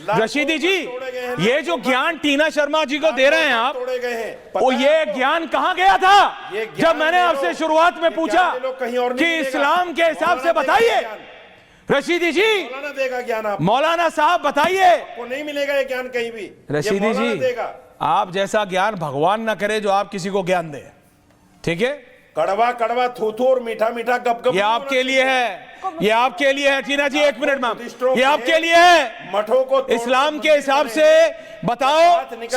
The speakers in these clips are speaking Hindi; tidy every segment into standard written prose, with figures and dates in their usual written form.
रशीदी जी, ये जो ज्ञान टीना शर्मा जी को दे रहे हैं आप, वो ये ज्ञान कहाँ गया था? जब मैंने आपसे शुरुआत में पूछा कि इस्लाम के हिसाब से बताइए, रशीदी जी मौलाना देगा ज्ञान, आप मौलाना साहब बताइए। को नहीं मिलेगा ये ज्ञान कहीं भी। रशीदी जी, आप जैसा ज्ञान भगवान ना करे जो आप किसी को ज्ञान दे, ठीक है? कड़वा कड़वा थू और मीठा मीठा गप ये आपके लिए है, ये आपके लिए है। टीना जी एक मिनट मैम, ये आपके लिए है। मठों को इस्लाम के हिसाब से बताओ,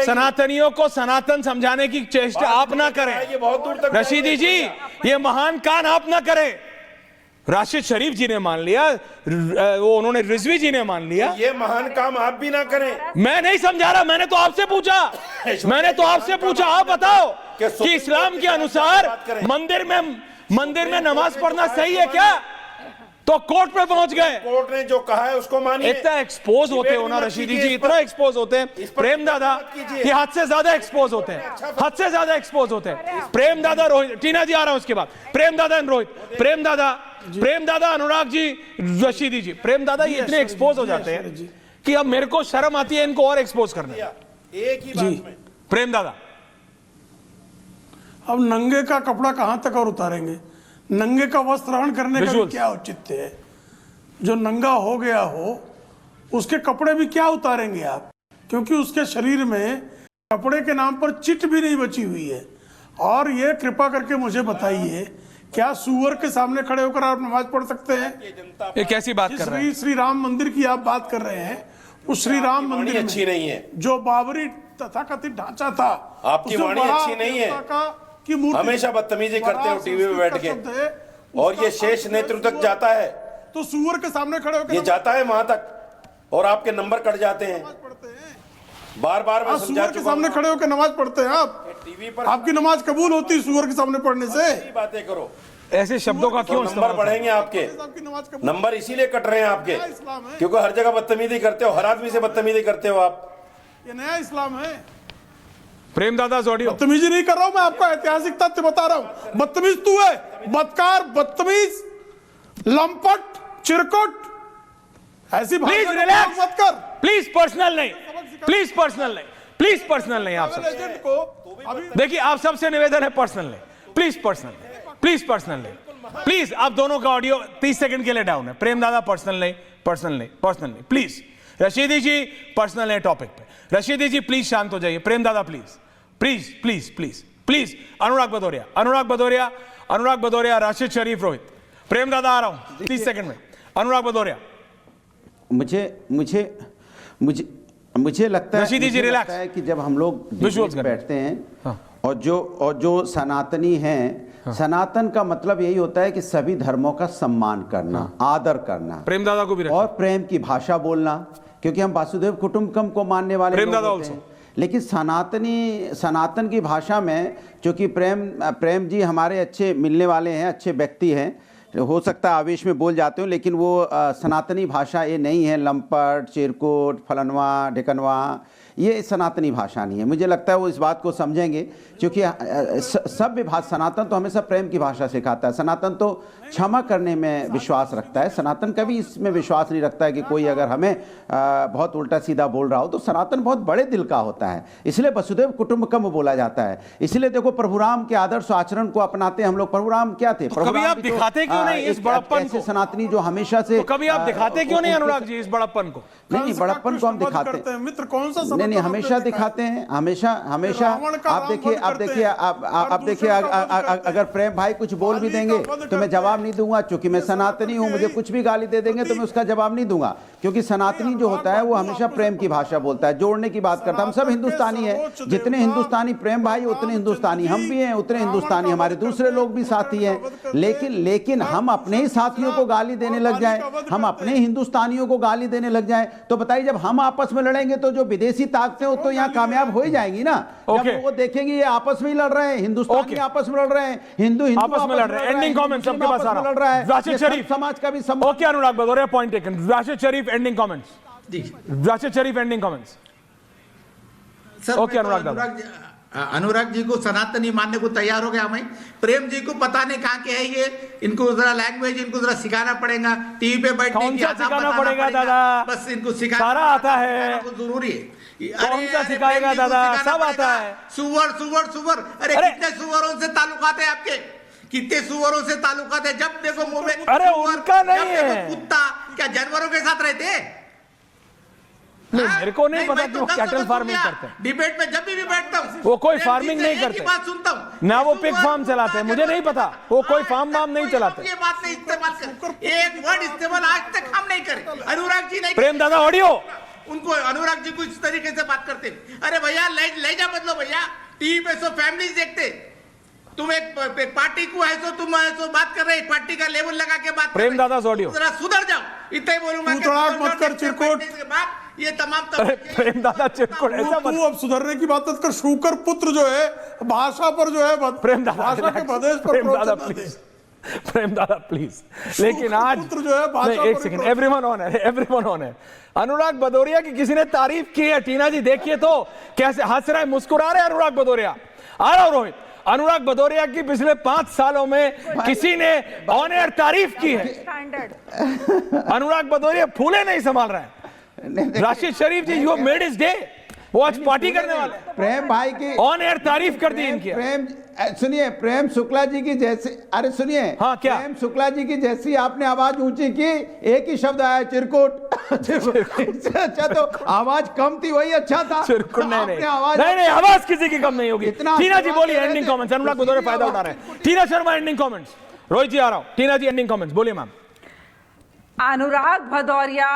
सनातनियों को सनातन समझाने की चेष्टा आप ना करें। ये बहुत दूर तक रशीदी जी, ये महान कान आप ना करें। राशिद शरीफ जी ने मान लिया, वो उन्होंने रिजवी जी ने मान लिया, ये महान काम आप भी ना करें। मैं नहीं समझा रहा, मैंने तो आपसे पूछा, मैंने तो आपसे पूछा। आप बताओ कि इस्लाम के अनुसार मंदिर में नमाज पढ़ना सही है क्या? तो कोर्ट पे पहुंच गए। कोर्ट ने जो कहा है उसको मानिए। इतना एक्सपोज होते हो ना रशीदी जी, इतना एक्सपोज होते हैं प्रेम दादा कि हद से ज्यादा एक्सपोज होते हैं, हद से ज्यादा एक्सपोज होते हैं। प्रेम दादा, रोहित, टीना जी आ रहा है उसके बाद, प्रेम दादा एंड रोहित, प्रेम दादा अनुराग जी, रशीदी जी, प्रेम दादा ये इतने एक्सपोज हो जाते हैं कि अब मेरे को शर्म आती है इनको और एक्सपोज करने। एक ही बात में प्रेम दादा, अब नंगे का कपड़ा कहां तक और उतारेंगे? नंगे का वस्त्रहरण करने का भी क्या औचित्य है? जो नंगा हो गया हो उसके कपड़े भी क्या उतारेंगे आप? क्योंकि उसके शरीर में कपड़े के नाम पर चिट भी नहीं बची हुई है। और ये कृपा करके मुझे बताइए, क्या सुअर के सामने खड़े होकर आप नमाज पढ़ सकते हैं? ये कैसी बात कर रहे हैं? श्री राम मंदिर की आप बात कर रहे हैं, उस श्री राम मंदिर अच्छी नहीं है। जो बाबरी तथाकथित ढांचा था, आपकी वाणी अच्छी नहीं है। हमेशा बदतमीजी करते हो टीवी पे बैठ के, और ये शेष नेतृत्व तक जाता है, तो सुअर के सामने खड़े होकर ये जाता है वहां तक, और आपके नंबर कट जाते हैं। बार बार मैं समझा सुअर के सामने खड़े होकर नमाज पढ़ते हैं आप, टीवी पर आपकी नमाज कबूल होती है सुअर के सामने पढ़ने से? बातें करो, ऐसे शब्दों का क्यों नंबर बढ़ेंगे आपके? नंबर इसीलिए कट रहे हैं आपके, क्योंकि हर जगह बदतमीजी करते हो, हर आदमी से बदतमीजी करते हो आप। ये नया इस्लाम है। प्रेम दादा ऑडियो, बदतमीजी नहीं कर रहा हूं मैं, आपको ऐतिहासिक तथ्य बता रहा हूं। बदतमीज तू है, बदकार, बदतमीज, लंपट, चिरकुट, ऐसी प्लीज रिलैक्स मत कर। प्लीज पर्सनल नहीं, प्लीज पर्सनल नहीं, प्लीज पर्सनल नहीं। आप सब देखिए, आप सबसे निवेदन है पर्सनल नहीं, प्लीज पर्सनल नहीं, प्लीज पर्सनल नहीं, प्लीज। आप दोनों का ऑडियो 30 सेकंड के लिए डाउन है। प्रेम दादा पर्सनल नहीं, पर्सनल नहीं, पर्सनल नहीं, प्लीज। रशीदी जी पर्सनल है टॉपिक पे। रशीदी जी प्लीज शांत हो जाइए। Prem Dada please please please please please. Anurag Bhadauria, Rashid Sharif, Rohit, Prem Dada आ रहा हूं 30 सेकंड में। अनुराग भदौरिया, मुझे लगता है कि जब हम लोग बैठते हैं, हाँ। और जो सनातनी हैं, हाँ। सनातन का मतलब यही होता है कि सभी धर्मों का सम्मान करना, हाँ। आदर करना, प्रेम दादा को भी और प्रेम की भाषा बोलना, क्योंकि हम वासुदेव कुटुंबकम को मानने वाले लोग होते हैं। लेकिन सनातन की भाषा में, चूंकि प्रेम जी हमारे अच्छे मिलने वाले हैं, अच्छे व्यक्ति हैं, हो सकता है आवेश में बोल जाते हो, लेकिन वो सनातनी भाषा ये नहीं है। लंपट, चिरकुट, फलनवा, ढिकनवा, ये सनातनी भाषा नहीं है। मुझे लगता है वो इस बात को समझेंगे, क्योंकि सभ्य भाषा, सनातन तो हमेशा प्रेम की भाषा सिखाता है। सनातन तो क्षमा करने में विश्वास रखता है। सनातन कभी इसमें विश्वास नहीं रखता है कि कोई अगर हमें बहुत उल्टा सीधा बोल रहा हो, तो सनातन बहुत बड़े दिल का होता है। इसलिए वसुदेव कुटुंबकम बोला जाता है। इसलिए देखो, प्रभु राम के आदर्श आचरण को अपनाते हम लोग। प्रभु राम क्या थे? कभी आप दिखाते क्यों नहीं इस बड़प्पन को? सनातनी जो हमेशा से, कभी आप दिखाते क्यों नहीं अनुराग जी इस बड़प्पन को? नहीं, बड़प्पन को हम दिखाते हैं मित्र। कौन सा नहीं, हमेशा दिखाते हैं, हमेशा। आप देखिए, अगर प्रेम भाई कुछ बोल भी देंगे तो मैं जवाब नहीं दूंगा, क्योंकि मैं सनातनी हूं। मुझे कुछ भी गाली दे देंगे तो मैं उसका जवाब नहीं दूंगा, क्योंकि सनातनी जो होता है वो हमेशा प्रेम की भाषा बोलता है, जोड़ने की बात करता है। हम सब हिंदुस्तानी हैं, जितने हिंदुस्तानी प्रेम भाई उतने हिंदुस्तानी हम भी हैं, उतने हिंदुस्तानी हमारे दूसरे लोग भी साथी हैं। लेकिन हम अपने ही साथियों को गाली देने लग जाएं, हम अपने हिंदुस्तानियों को गाली देने लग जाएं, तो बताइए, जब हम आपस में लड़ेंगे तो जो विदेशी ताकतें तो यहाँ कामयाब हो ही जाएंगी ना। जब वो देखेंगे ये आपस में ही लड़ रहे हैं, हिंदुस्तानी आपस में लड़ रहे हैं, हिंदू आपस में लड़ रहे हैं। एंडिंग कमेंट्स सबके पास आ रहा है। राशिद शरीफ समाज का भी ओके, अनुराग भदौरिया पॉइंट टेकन। राशिद शरीफ एंडिंग कमेंट्स। राशिद शरीफ एंडिंग कमेंट्स। ओके अनुराग, अनुराग जी को सनातनी मानने को तैयार हो गया हमें। प्रेम जी को पता नहीं कहाँ के है ये, इनको जरा लैंग्वेज इनको जरा सिखाना पड़ेगा, टीवी पे बैठने कौन की सा आदत सिखाना बताना पड़ेगा दादा? बस इनको सिखाना सारा आता है। वो जरूरी है। कौन सा सिखाएगा दादा? सब आता है। सुअर सुअर सुअर, अरे कितने सुअरों से ताल्लुकात है आपके, कितने सुअरों से ताल्लुकात है? जब देखो मुंह में अरे सुअर, उनका नहीं जब देखो है। कुत्ता, क्या जानवरों के साथ रहते हैं? नहीं, मेरे को नहीं पता मैं कि तो वो दस कैटल दफा फार्मिंग सुन लिया। करते हैं। डिबेट में जब भी बैठता हूँ वो कोई प्रेम फार्मिंग जी से नहीं एक ही करते। बात सुनता हूँ, ना वो ये पिग सुअर, फार्म चलाते हैं, कुत्ता, मुझे नहीं पता वो कोई आज फार्म तक वार्म नहीं कोई चलाते। ये बात नहीं इस्तेमाल कर, एक वर्ड इस्तेमाल आज तक हम नहीं करे, अनुराग जी नहीं प्रेम दादा ऑडियो। उनको अनुराग जी को इस तरीके से बात करते, अरे भैया लहजा बदलो भैया, टीवी पे सो फैमिली देखते, तुम एक पार्टी को है तुम ऐसो बात कर रहे, पार्टी का लेवल लगा के बात प्रेम दादा ऑडियो। जरा सुधर जाओ, इतना ही बोलूंगा। तू तड़ाक मत कर चिरकुट। ये तमाम अरे प्रेम दादा चिरकुट ऐसा तू मत। अब सुधरने की बात मत कर। शूकर पुत्र जो है भाषा पर जो है प्रेम दादा भाषा के बदेश पर प्रेम दादा प्रोत्साहन प्लीज, प्रेम दादा प्लीज। लेकिन आज पुत्र जो है भाषा नहीं, एक पर सेकंड, ही एवरीवन ऑन है, एवरीवन ऑन है। अनुराग भदौरिया की किसी ने तारीफ की है, टीना जी देखिए तो कैसे हंस रहे, मुस्कुरा रहे अनुराग भदौरिया। आ रहा हूं रोहित, अनुराग भदौरिया की पिछले 5 सालों में किसी ने ऑन एयर तारीफ की है? अनुराग भदौरिया फूले नहीं संभाल रहे हैं। राशिद शरीफ जी, यू मेड हिज डे, वो आज पार्टी करने वाले। प्रेम भाई की ऑन एयर तारीफ कर दी इनकी। प्रेम सुनिए, प्रेम शुक्ला जी की जैसे, अरे सुनिए, हाँ, क्या? प्रेम शुक्ला जी की जैसी आपने आवाज ऊंची की, एक ही शब्द आया चिरकुट। इससे अच्छा तो आवाज कम थी, वही अच्छा था। चिरकुट नहीं आपने नहीं आवाज नहीं, आवाज किसी की कम नहीं होगी। इतना टीना जी आशीर्वाद बोलिए दे रहे एंडिंग थे। कमेंट्स। अनुराग भदौरिया फायदा उठा रहे हैं। टीना शर्मा एंडिंग कमेंट्स। रोहित जी आ रहा हूं, टीना जी एंडिंग कमेंट्स बोलिए मैम। अनुराग भदौरिया,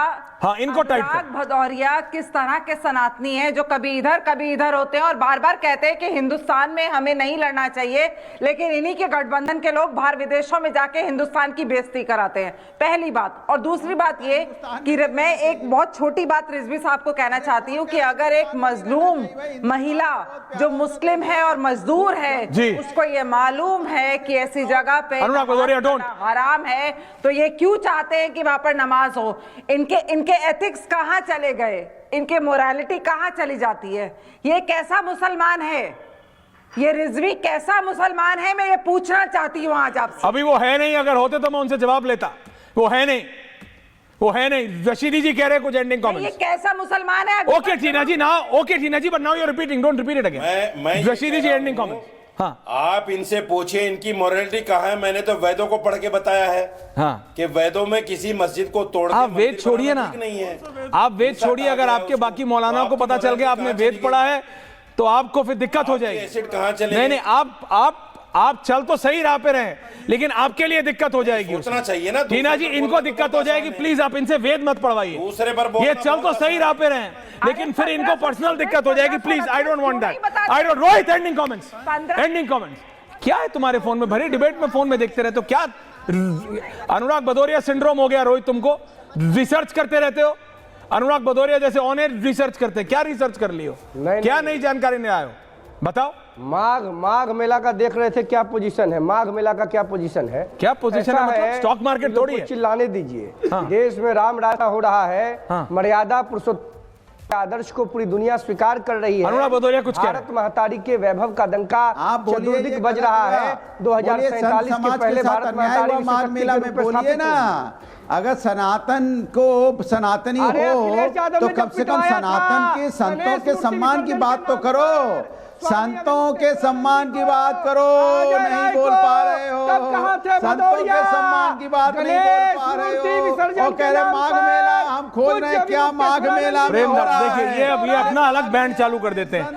हाँ, इनको टाइट कर। अनुराग भदौरिया किस तरह के सनातनी हैं जो कभी इधर होते हैं और बार बार कहते हैं कि हिंदुस्तान में हमें नहीं लड़ना चाहिए, लेकिन इन्हीं के गठबंधन के लोग बाहर विदेशों में जाके हिंदुस्तान की बेइज्जती कराते हैं, पहली बात। और दूसरी बात ये कि मैं एक बहुत छोटी बात रिजवी साहब को कहना चाहती हूँ कि अगर एक मजलूम महिला जो मुस्लिम है और मजदूर है, उसको ये मालूम है कि ऐसी जगह पे अनुराग भदौरिया डोंट हराम है, तो ये क्यों चाहते हैं कि वहां पर नमाज हो? इनके एथिक्स कहां चले गए? इनके मोरालिटी कहां चली जाती है? ये कैसा मुसलमान है? ये रिजवी कैसा मुसलमान है? मैं ये पूछना चाहती हूं आज आपसे। अभी वो है नहीं, अगर होते तो मैं उनसे जवाब लेता। वो है नहीं, वो है नहीं। रशीदी जी कह रहे हैं कुछ एंडिंग कमेंट्स। ये कैसा मुसलमान है? ओके टीना जी, ना okay Tina ji, but now you are repeating, don't repeat it again. मैं रशीदी जी एंडिंग कमेंट्स। हाँ, आप इनसे पूछिए इनकी मोरालिटी कहाँ है। मैंने तो वेदों को पढ़ के बताया है हाँ, कि वेदों में किसी मस्जिद को तोड़ आप वेद छोड़िए ना, नहीं है। आप वेद छोड़िए। अगर आपके बाकी मौलानाओं को पता चल गया आपने वेद पढ़ा है तो आपको फिर दिक्कत हो जाएगी। एसिड कहाँ चले? नहीं नहीं, आप चल तो सही राह पे रहे, लेकिन आपके लिए दिक्कत हो जाएगी। सोचना चाहिए ना। टीना जी, इनको दिक्कत हो जाएगी, प्लीज आप इनसे वेद मत पढ़वाइए। दूसरे पर ये चल तो सही राह पे रहे, लेकिन फिर इनको पर्सनल दिक्कत हो जाएगी। Please, I don't want that. I don't. Rohit ending comments, ending comments. क्या है तुम्हारे फोन में? भरे डिबेट में फोन में देखते रहते हो क्या? अनुराग भदौरिया सिंड्रोम हो गया रोहित तुमको? रिसर्च करते रहते हो। अनुराग भदौरिया जैसे ऑन एयर रिसर्च करते, क्या रिसर्च कर लियो? क्या नई जानकारी ले आए हो बताओ? माघ मेला का देख रहे थे, क्या पोजीशन है माघ मेला का? क्या पोजीशन है? क्या पोजीशन है? मतलब स्टॉक मार्केट थोड़ी है। चिल्लाने दीजिए। हाँ। देश में राम राजा हो रहा है। हाँ। मर्यादा पुरुषोत्तम आदर्श को पूरी दुनिया स्वीकार कर रही है। अनुराग भदौरिया कुछ कह रहे हैं। भारत महतारी के वैभव का डंका चतुर्दिक बज रहा है। 2047 के पहले भारत महतारी माघ मेला में बोलिए ना। अगर सनातन को सनातनी हो तो कम से कम सनातन के संतों के सम्मान की बात तो करो। संतों के सम्मान की बात करो, नहीं बोल पा रहे हो। संतों के सम्मान की बात नहीं बोल पा रहे हो। और कह रहे माघ मेला, हम खोज रहे हैं क्या माघ मेला में हो रहा है। देखिए, ये अभी अपना अलग बैंड चालू कर देते हैं।